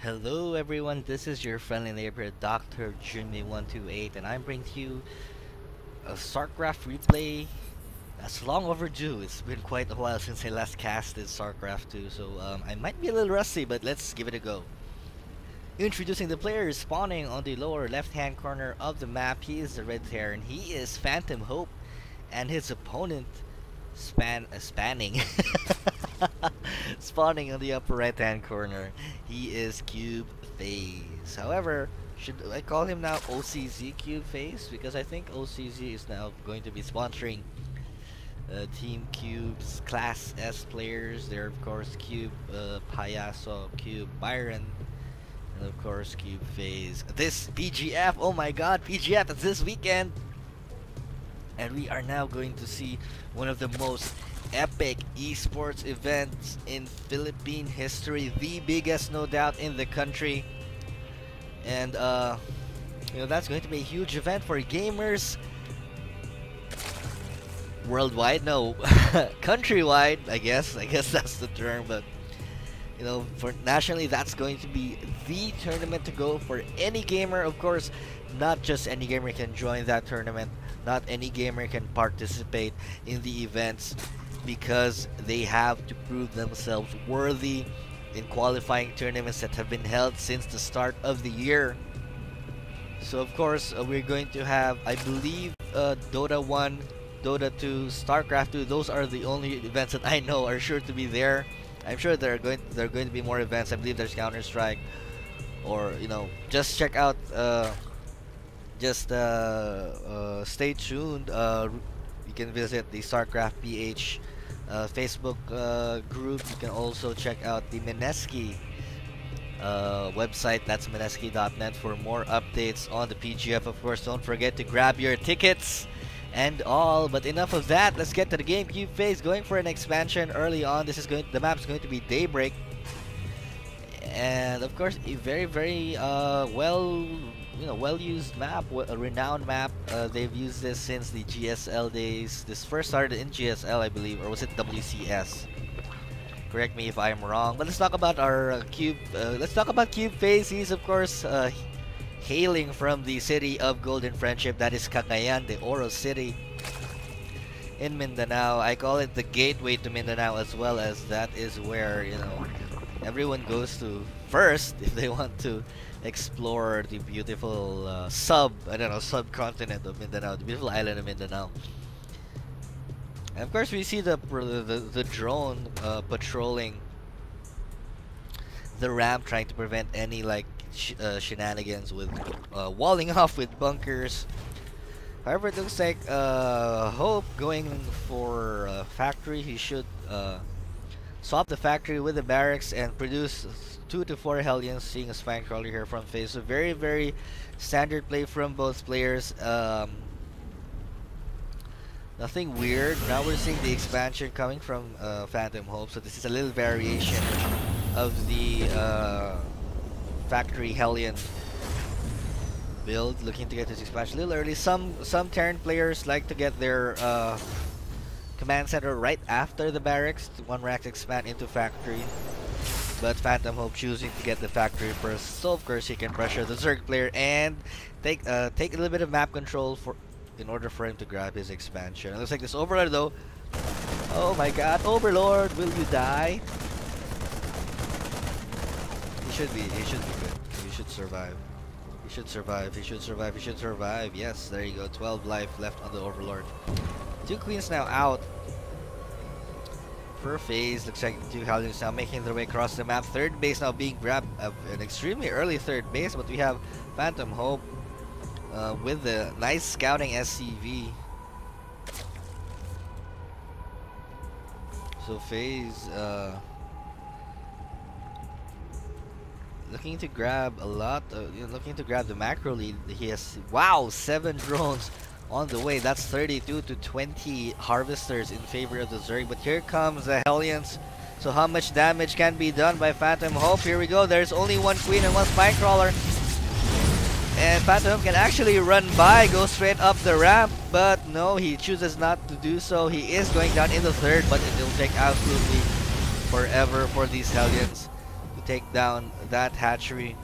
Hello everyone, this is your friendly neighbor Dr. Junmei128 and I'm bringing to you a StarCraft replay that's long overdue. It's been quite a while since I last casted StarCraft 2, so I might be a little rusty, but let's give it a go. Introducing the player spawning on the lower left hand corner of the map. He is the red Terran. He is PhantomHope, and his opponent spanning spawning on the upper right hand corner. He is Cube Phase. However, should I call him now OCZ Cube Phase? Because I think OCZ is now going to be sponsoring Team Cube's Class S players. There, of course, Cube Payaso, Cube Byron, and of course Cube Phase. This PGF, oh my god, PGF is this weekend! And we are now going to see one of the most epic esports events in Philippine history, the biggest no doubt in the country. And that's going to be a huge event for gamers worldwide, no, countrywide, I guess that's the term. But for nationally, that's going to be the tournament to go for any gamer. Of course, not just any gamer can join that tournament. Not any gamer can participate in the events because they have to prove themselves worthy in qualifying tournaments that have been held since the start of the year. So of course, we're going to have, I believe, Dota 1, Dota 2, StarCraft 2. Those are the only events that I know are sure to be there. I'm sure there are going to be more events. I believe there's Counter-Strike, or just check out. Stay tuned. You can visit the StarCraft PH Facebook group. You can also check out the Mineski website. That's mineski.net for more updates on the PGF. Of course, don't forget to grab your tickets and all. But enough of that. Let's get to the game. Cube Phase going for an expansion early on. The map's going to be Daybreak, and of course, a very well-used map, a renowned map. They've used this since the GSL days. This first started in GSL, I believe, or was it WCS? Correct me if I'm wrong. But let's talk about our Cube. Let's talk about Cube Phase. He's of course hailing from the city of Golden Friendship. That is Cagayan de Oro City in Mindanao. I call it the gateway to Mindanao, as well as that is where everyone goes to first if they want to explore the beautiful subcontinent of Mindanao, the beautiful island of Mindanao. And of course, we see the drone patrolling the ramp, trying to prevent any shenanigans with walling off with bunkers. However, it looks like Hope going for factory. He should swap the factory with the barracks and produce 2 to 4 Hellions, seeing a spine crawler here from Phaze. So very standard play from both players. Nothing weird. Now we're seeing the expansion coming from PhantomHope. So this is a little variation of the factory Hellion build. Looking to get this expansion a little early. Some Terran players like to get their command center right after the barracks to one rack expand into factory, but PhantomHope choosing to get the factory first, so of course he can pressure the Zerg player and take a little bit of map control in order for him to grab his expansion. It looks like this Overlord though. Oh my god, Overlord, will you die? He should be good. He should survive. He should survive. Yes, there you go. 12 life left on the Overlord. 2 queens now out for Phaze. Looks like the 2 Hellions now making their way across the map. Third base now being grabbed, an extremely early third base, but we have PhantomHope with the nice scouting SCV. So Phaze looking to grab a lot, looking to grab the macro lead. He has 7 drones on the way. That's 32 to 20 harvesters in favor of the Zerg. But here comes the Hellions. So how much damage can be done by PhantomHope? Here we go. There's only 1 queen and 1 spine crawler. And PhantomHope can actually run by, go straight up the ramp. But no, he chooses not to do so. He is going down in the third, but it will take absolutely forever for these Hellions to take down that hatchery.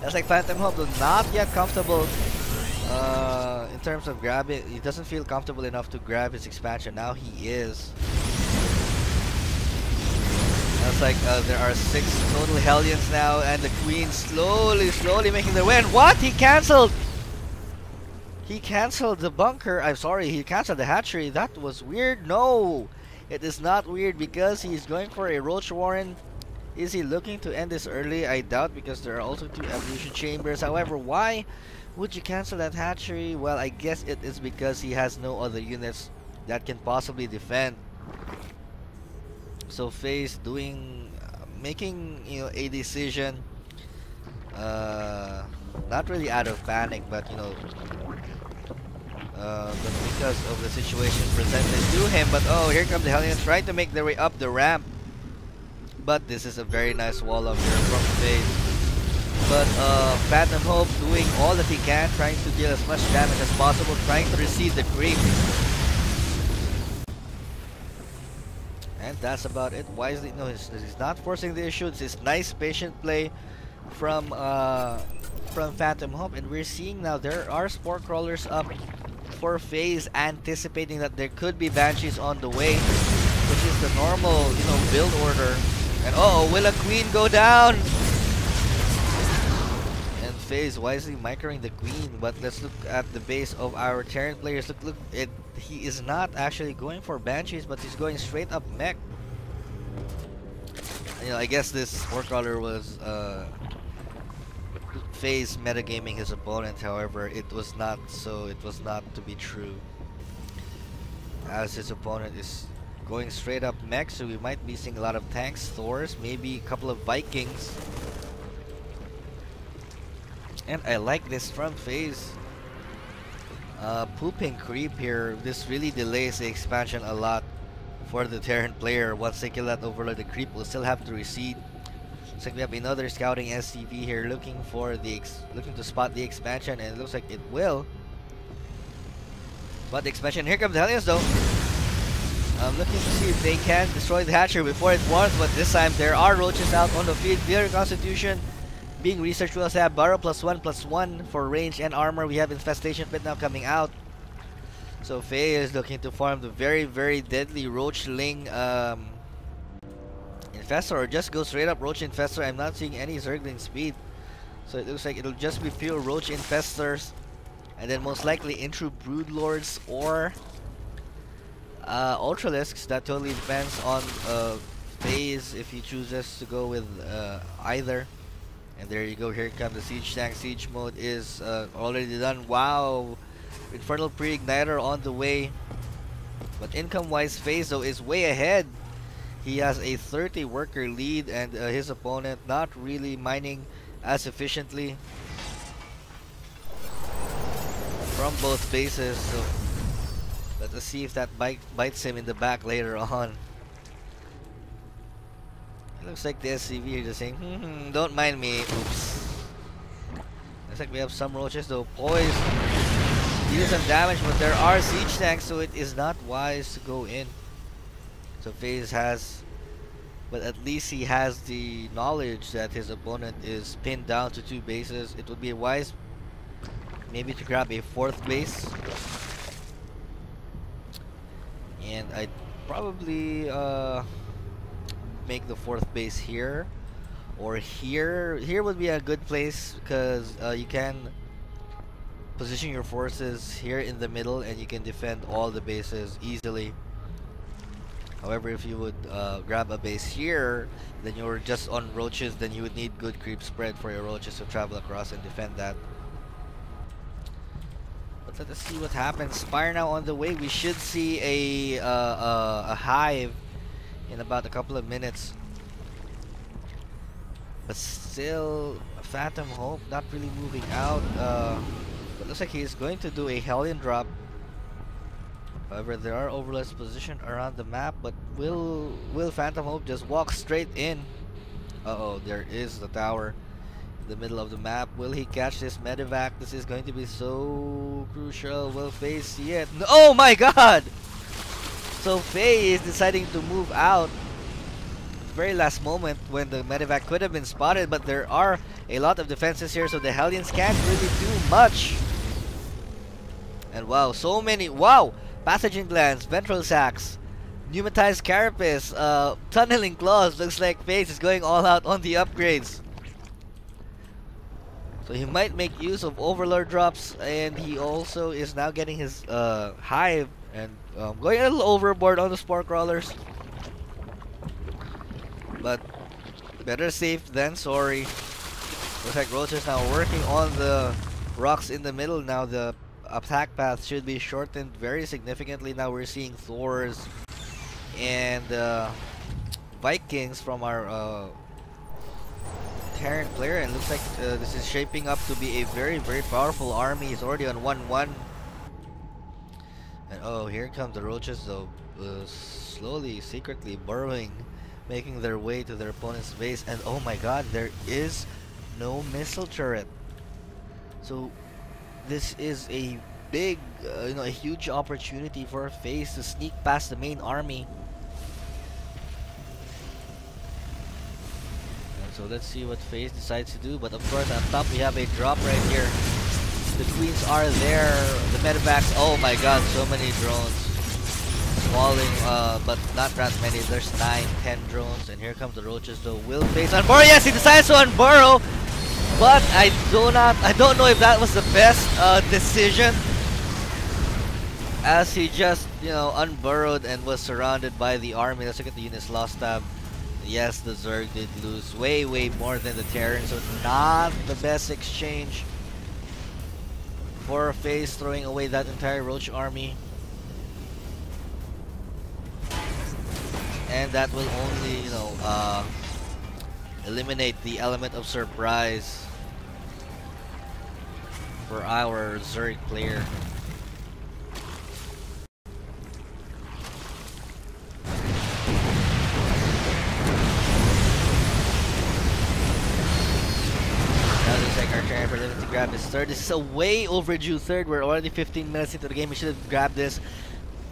That's like PhantomHope, though not yet comfortable in terms of grabbing. He doesn't feel comfortable enough to grab his expansion. Now he is. That's like there are 6 total Hellions now, and the Queen slowly making their way. And what? He cancelled! He cancelled the bunker. I'm sorry, he cancelled the hatchery. That was weird. No! It is not weird because he's going for a Roach Warren. Is he looking to end this early? I doubt, because there are also 2 evolution chambers. However, why would you cancel that hatchery? Well, I guess it is because he has no other units that can possibly defend. So Phaze making a decision, not really out of panic, but but because of the situation presented to him. But oh, here come the Hellions trying to make their way up the ramp. But this is a very nice wall up here from Phaze. But PhantomHope doing all that he can, trying to deal as much damage as possible, trying to receive the creep. And that's about it. Wisely, no, he's not forcing the issue. It's this nice patient play from PhantomHope, and we're seeing now there are Spore Crawlers up for Phaze, anticipating that there could be Banshees on the way, which is the normal, build order. And will a Queen go down? And Phaze wisely microing the Queen. But let's look at the base of our Terran players. Look, he is not actually going for Banshees, but he's going straight up mech. I guess this Spore Crawler was Phaze metagaming his opponent. However, it was not to be true, as his opponent is going straight up mech, so we might be seeing a lot of tanks, Thors, maybe a couple of Vikings. And I like this from Phaze. Pooping creep here. This really delays the expansion a lot for the Terran player. Once they kill that Overlord, the creep will still have to recede. Looks like we have another scouting SCV here looking to spot the expansion, and it looks like it will. But the expansion, here comes the Hellions though. I'm looking to see if they can destroy the hatchery before it warms, but this time there are roaches out on the field. Clear Constitution being researched. We also have Burrow +1/+1 for range and armor. We have Infestation Pit now coming out. So Phaze is looking to farm the very, very deadly Roachling Infestor, or just go straight up Roach Infestor. I'm not seeing any Zergling speed, so it looks like it'll just be pure Roach Infestors, and then most likely Intru Broodlords or Ultralisks. That totally depends on Phaze if he chooses to go with either. And there you go, here comes the Siege Tank. Siege mode is already done. Wow, Infernal Pre-Igniter on the way. But income wise, Phaze though is way ahead. He has a 30 worker lead, and his opponent not really mining as efficiently from both bases. So let us see if that bites him in the back later on. It looks like the SCV is just saying, don't mind me. Oops. Looks like we have some roaches though. Poised. Deal some damage, but there are siege tanks, so it is not wise to go in. So Phaze has, but at least he has the knowledge that his opponent is pinned down to 2 bases. It would be wise maybe to grab a 4th base. And I'd probably make the 4th base here or here. Here would be a good place because you can position your forces here in the middle and you can defend all the bases easily. However, if you would grab a base here, then you're just on roaches, then you would need good creep spread for your roaches to travel across and defend that. But let us see what happens. Spire now on the way. We should see a hive in about a couple of minutes. But still, PhantomHope not really moving out. But looks like he's going to do a Hellion drop. However, there are overlords positioned around the map, but will PhantomHope just walk straight in? Uh-oh, there is the tower in the middle of the map. Will he catch this medevac? This is going to be so crucial. Will Phaze see it? No, oh my god! So Phaze is deciding to move out very last moment when the medevac could have been spotted, but there are a lot of defenses here, so the Hellions can't really do much. And wow, so many, wow! Pathogen glands, ventral sacs, pneumatized carapace, tunneling claws. Looks like Phaze is going all out on the upgrades. So he might make use of Overlord drops, and he also is now getting his hive and going a little overboard on the spore crawlers. But better safe than sorry. Looks like Roach is now working on the rocks in the middle. Now the attack path should be shortened very significantly. Now we're seeing Thors and Vikings from our Terran player, and looks like this is shaping up to be a very powerful army. He's already on 1-1. And oh, here come the Roaches though, slowly, secretly burrowing, making their way to their opponent's base. And oh my god, there is no missile turret. So this is a big, a huge opportunity for Phaze to sneak past the main army. And so let's see what Phaze decides to do. But of course, on top we have a drop right here. The queens are there, the medevacs. Oh my god, so many drones falling, but not that many. There's 9-10 drones, and here come the Roaches though. Will Phaze unburrow? Yes, he decides to unburrow, but I don't know if that was the best decision, as he just unburrowed and was surrounded by the army. Let's look at the units lost tab. Yes, the Zerg did lose way more than the Terran, so not the best exchange for Phaze, throwing away that entire Roach army. And that will only, eliminate the element of surprise for our Zerg player. Our Terran to grab his third. This is a way overdue third. We're already 15 minutes into the game. We should have grabbed this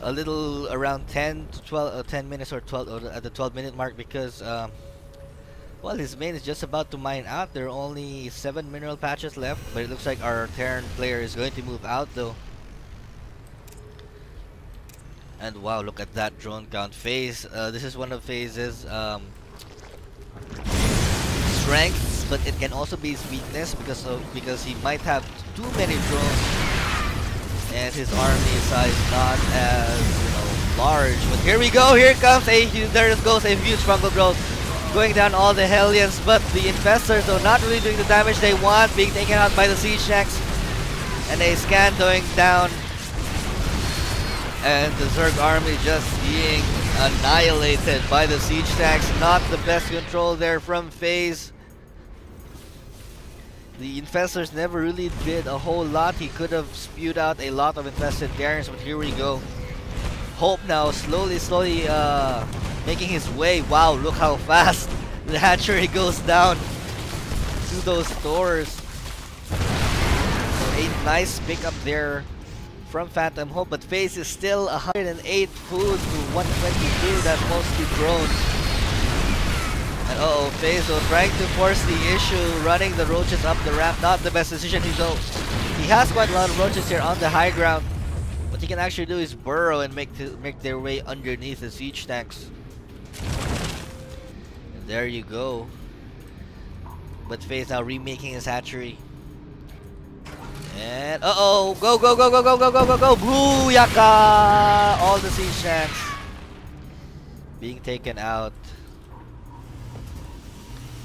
a little around 10 to 12, 10 minutes or 12 or at the 12-minute mark, because well, his main is just about to mine out. There are only 7 mineral patches left, but it looks like our Terran player is going to move out though. And wow, look at that drone count. Phaze, this is one of Phaze's strengths, but it can also be his weakness because he might have too many drones and his army size not as large. But here we go, here comes there goes a huge fungal growth going down all the Hellions, but the infestors though not really doing the damage they want, being taken out by the siege tanks, and a scan going down, and the Zerg army just being annihilated by the siege tanks. Not the best control there from Phaze. The infestors never really did a whole lot. He could have spewed out a lot of infested Terrans, but here we go. Hope now slowly making his way. Wow, look how fast the hatchery goes down to those doors. So a nice pickup there from PhantomHope, but Phaze is still 108 food to 122. That's mostly drones. And Phaze though trying to force the issue, running the Roaches up the ramp. Not the best decision. He has quite a lot of Roaches here on the high ground. What he can actually do is burrow and make their way underneath the siege tanks. And there you go. But Phaze now remaking his hatchery. And go booyaka! All the siege tanks being taken out.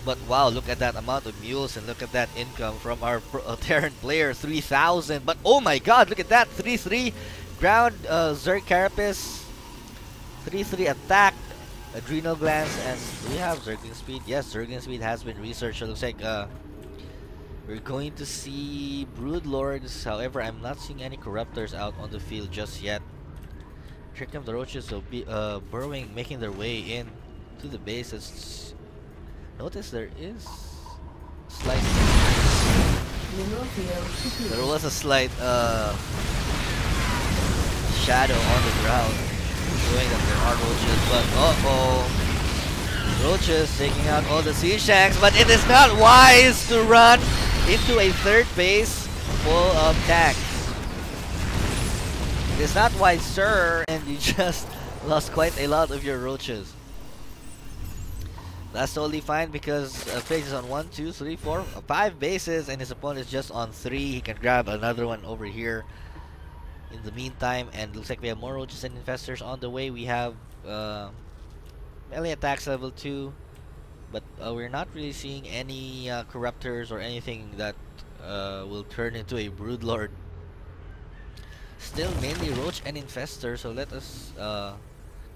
But wow, look at that amount of mules, and look at that income from our Terran player, 3,000. But oh my god, look at that, 3-3 ground Zerg Carapace, 3-3 attack, adrenal glands, and do we have Zergling speed? Yes, Zergling speed has been researched. It looks like we're going to see Brood Lords. However, I'm not seeing any Corruptors out on the field just yet. Here come the Roaches, so burrowing, making their way in to the base. Notice there is slight. There was a slight shadow on the ground showing that there are Roaches, but Roaches taking out all the siege tanks, but it is not wise to run into a third base full of tanks. It is not wise, sir, and you just lost quite a lot of your roaches. That's totally fine because Phaze is on 1, 2, 3, 4, 5 bases, and his opponent is just on 3. He can grab another one over here in the meantime, and looks like we have more roaches and infestors on the way. We have melee attacks level 2, but we're not really seeing any corruptors or anything that will turn into a broodlord. Still mainly roach and infestor, so let us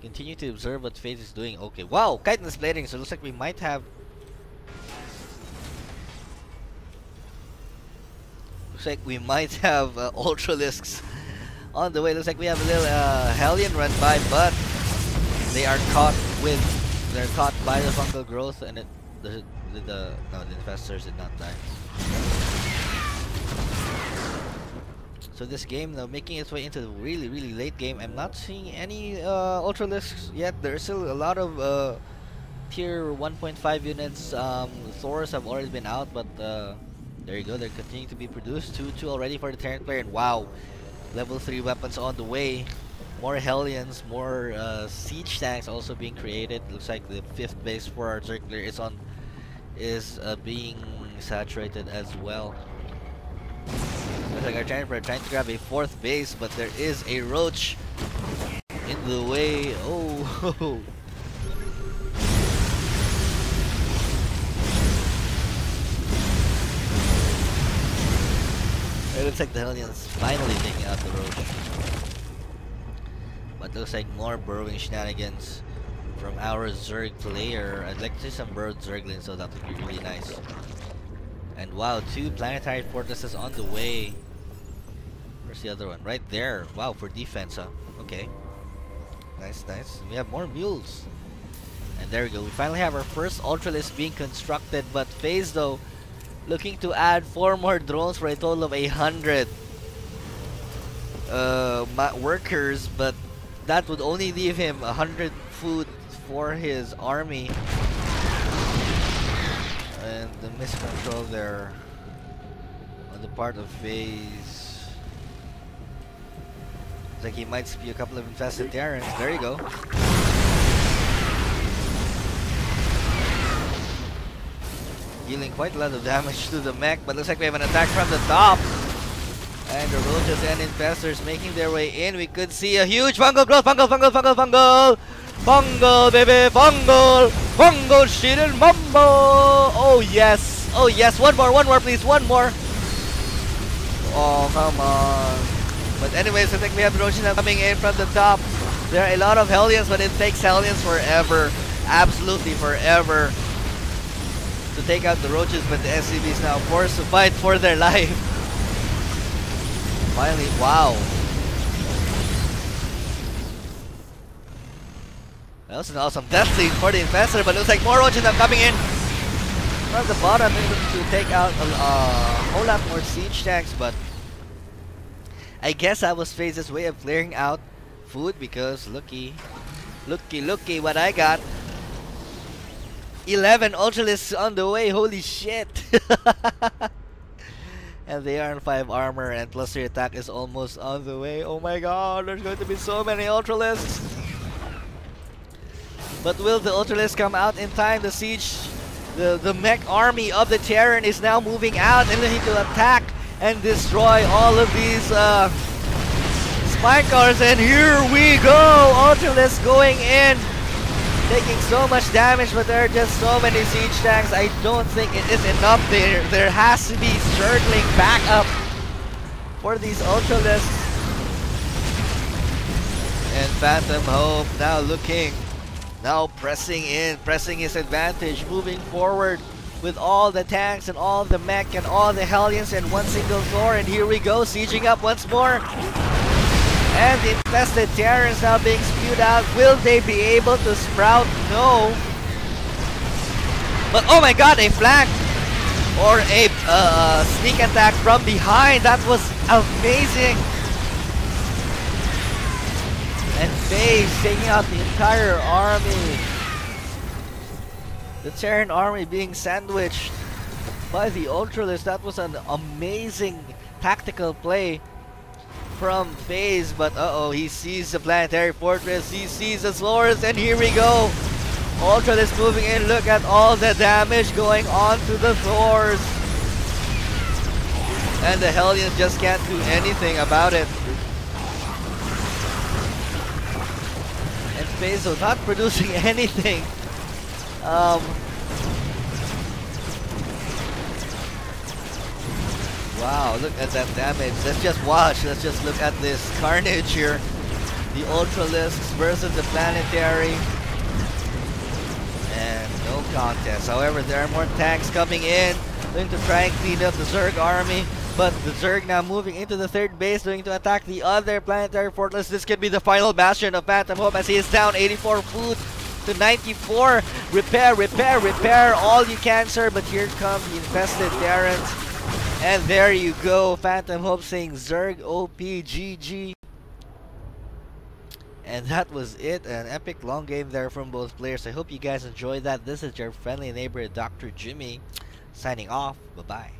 continue to observe what Phaze is doing. Okay, wow, chitinous plating, so it looks like we might have Ultralisks on the way. Looks like we have a little Hellion run by, but they're caught by the fungal growth, and the infestors did not die. So this game now making its way into the really late game. I'm not seeing any Ultralisks yet. There's still a lot of tier 1.5 units. Thors have already been out, but there you go. They're continuing to be produced. 2 already for the Terran player, and wow, level 3 weapons on the way. More Hellions, more siege tanks also being created. Looks like the 5th base for our Zerg player is being saturated as well. Looks like our Terran player trying to grab a 4th base, but there is a roach in the way. Oh. It looks like the Hellions finally taking out the roach. But looks like more burrowing shenanigans from our Zerg player. I'd like to see some burrowed Zerglings, so that would be really nice. And wow, 2 planetary fortresses on the way. Where's the other one? Right there. Wow, for defense, huh? Okay. Nice. We have more mules. And there we go. We finally have our first Ultralisk being constructed, but Phaze though looking to add 4 more drones for a total of 100 workers, but that would only leave him 100 food for his army. And the miscontrol there on the part of Phaze. Looks like he might spew a couple of infested Terrans. There you go. Dealing quite a lot of damage to the mech, but looks like we have an attack from the top. And the roaches and infestors making their way in. We could see a huge fungal growth. Fungal, baby, fungal, shit and mumbo. Oh yes, one more please, one more. Oh, come on. But anyways, I think we have the roaches coming in from the top. There are a lot of Hellions, but it takes Hellions forever, absolutely forever, to take out the roaches. But the SCVs now forced to fight for their life. Finally, wow. That was an awesome death lead for the infestor, but it looks like more roaches are coming in from the bottom, able to take out a whole lot more siege tanks. But I guess that was Phaze's way of clearing out food, because looky what I got. 11 Ultralisks on the way, holy shit. And they are on 5 armor, and plus 3 attack is almost on the way. Oh my god, there's going to be so many Ultralisks. But will the Ultralisks come out in time? The siege, the mech army of the Terran is now moving out and looking to attack and destroy all of these spine cars. And here we go, Ultralisks going in, taking so much damage, but there are just so many siege tanks. I don't think it is enough. There has to be circling backup for these Ultralisks. And PhantomHope now pressing his advantage, moving forward with all the tanks and all the mech and all the Hellions and one single Thor. And here we go, sieging up once more. And the infested Terrans now being spewed out. Will they be able to sprout? No. But oh my god, a flank or a sneak attack from behind. That was amazing. And Phaze taking out the entire army. The Terran army being sandwiched by the Ultralisk. That was an amazing tactical play from Phaze, but he sees the planetary fortress, he sees the Slores, and here we go! Ultralisk moving in, look at all the damage going on to the Thors! And the Hellions just can't do anything about it. And Phaze not producing anything. Wow, look at that damage. Let's just watch. Let's just look at this carnage here. The Ultralisks versus the Planetary. And no contest. However, there are more tanks coming in. Going to try and clean up the Zerg army. But the Zerg now moving into the third base, going to attack the other Planetary Fortress. This could be the final bastion of PhantomHope as he is down 84 food to 94. Repair, repair, repair. All you can, sir. But here come the infested Terrans. And there you go, PhantomHope saying Zerg OP GG. And that was it, an epic long game there from both players. I hope you guys enjoyed that. This is your friendly neighbor Dr. Jimmy signing off. Bye bye.